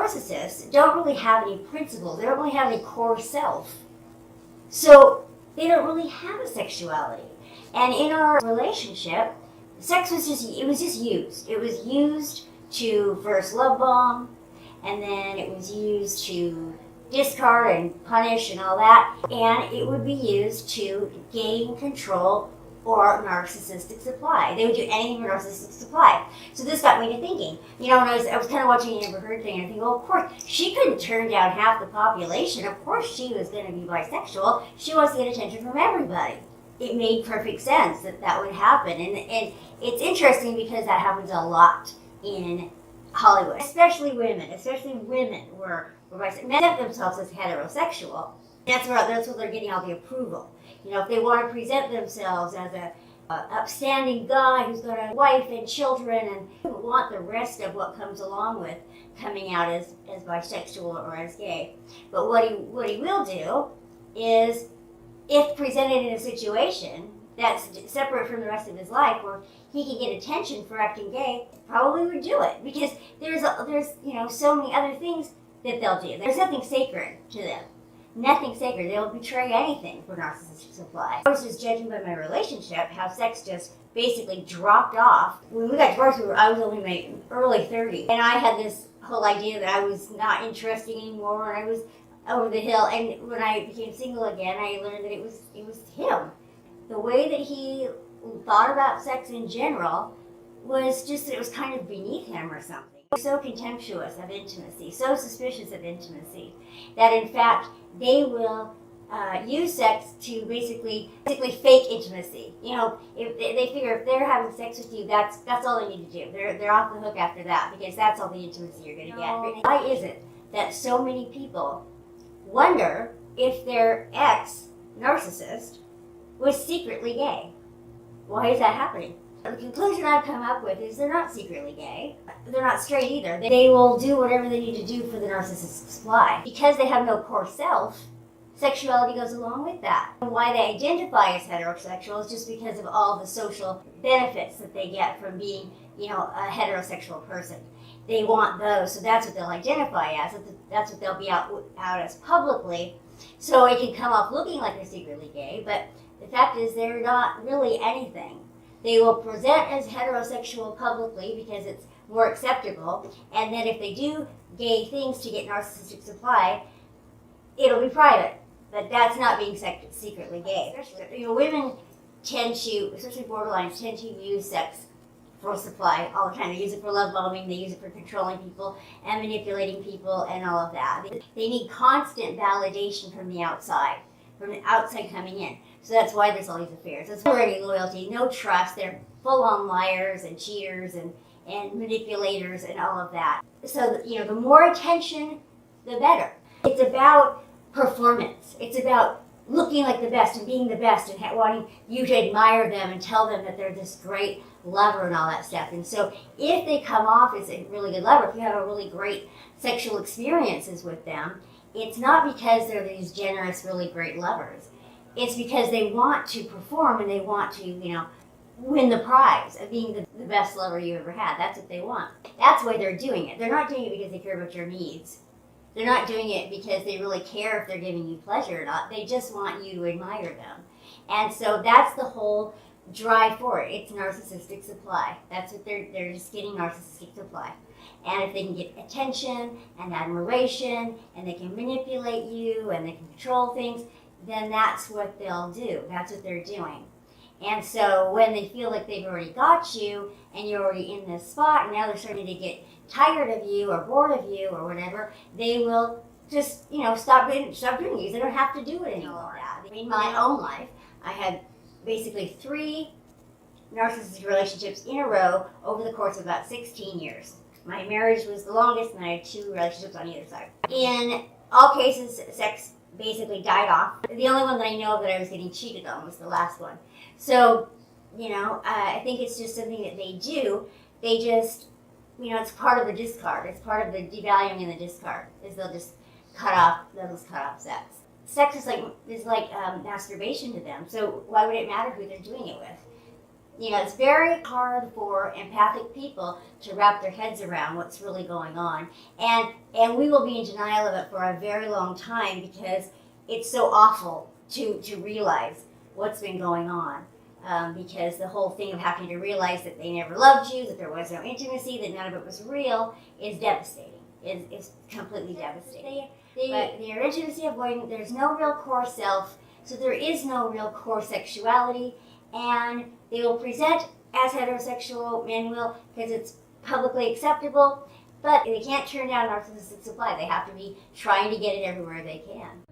narcissists don't really have any principles. They don't really have any core self. So they don't really have a sexuality. And in our relationship, sex was just used. It was used to first love bomb, and then it was used to discard and punish and all that. And it would be used to gain control or narcissistic supply. They would do anything for narcissistic supply. So this got me to thinking, when I was kind of watching the Amber Heard thing, and I think, well, of course, she couldn't turn down half the population. Of course she was going to be bisexual. She wants to get attention from everybody. It made perfect sense that would happen. And it's interesting because that happens a lot in Hollywood, especially women. Were bisexual. Men themselves as heterosexual. That's what they're getting all the approval. If they want to present themselves as a upstanding guy who's got a wife and children and don't want the rest of what comes along with coming out as bisexual or as gay. But what he will do is, if presented in a situation that's separate from the rest of his life, where he can get attention for acting gay, probably would do it, because there's so many other things that they'll do. There's nothing sacred to them. Nothing sacred. They'll betray anything for narcissistic supply. I was just judging by my relationship how sex just basically dropped off. When we got divorced, I was only in my early 30s, and I had this whole idea that I was not interesting anymore, and I was over the hill. And when I became single again, I learned that it was him. The way that he thought about sex in general was just that it was kind of beneath him or something. So contemptuous of intimacy, so suspicious of intimacy, that in fact they will use sex to basically fake intimacy. If they figure if they're having sex with you, that's all they need to do. They're off the hook after that, because that's all the intimacy you're going to get. Why is it that so many people wonder if their ex-narcissist was secretly gay? Why is that happening? The conclusion I've come up with is they're not secretly gay. They're not straight either. They will do whatever they need to do for the narcissistic supply. Because they have no core self, sexuality goes along with that. And why they identify as heterosexual is just because of all the social benefits that they get from being, a heterosexual person. They want those, so that's what they'll identify as. That's what they'll be out as publicly. So it can come off looking like they're secretly gay, but the fact is they're not really anything. They will present as heterosexual publicly because it's more acceptable, and then if they do gay things to get narcissistic supply, it'll be private. But that's not being secretly gay. Women tend to, especially borderlines, tend to use sex for supply all the time. They use it for love bombing, they use it for controlling people and manipulating people and all of that. They need constant validation from the outside coming in. So that's why there's all these affairs. There's never any loyalty, no trust. They're full-on liars and cheaters and manipulators and all of that. So, the more attention, the better. It's about performance. It's about looking like the best and being the best and wanting you to admire them and tell them that they're this great lover and all that stuff. And so if they come off as a really good lover, if you have a really great sexual experiences with them, it's not because they're these generous, really great lovers. It's because they want to perform and they want to, win the prize of being the best lover you ever had. That's what they want. That's why they're doing it. They're not doing it because they care about your needs. They're not doing it because they really care if they're giving you pleasure or not. They just want you to admire them. And so that's the whole drive for it. It's narcissistic supply. That's what they're just getting, narcissistic supply. And if they can get attention and admiration and they can manipulate you and they can control things, then that's what they'll do. That's what they're doing. And so when they feel like they've already got you and you're already in this spot and now they're starting to get tired of you or bored of you or whatever, they will just, stop doing it. They don't have to do it anymore. In my own life, I had basically 3 narcissistic relationships in a row over the course of about 16 years. My marriage was the longest, and I had 2 relationships on either side. In all cases, sex basically died off. The only one that I know of that I was getting cheated on was the last one. So, I think it's just something that they do. They just, it's part of the discard. It's part of the devaluing and the discard, is they'll just cut off sex. Sex is like masturbation to them. So why would it matter who they're doing it with? It's very hard for empathic people to wrap their heads around what's really going on. And we will be in denial of it for a very long time because it's so awful to realize what's been going on. Because the whole thing of having to realize that they never loved you, that there was no intimacy, that none of it was real, is devastating. Is completely devastating. But they're intimacy avoidant. There's no real core self, so there is no real core sexuality, and they will present as heterosexual, men will, because it's publicly acceptable, but they can't turn down narcissistic supply. They have to be trying to get it everywhere they can.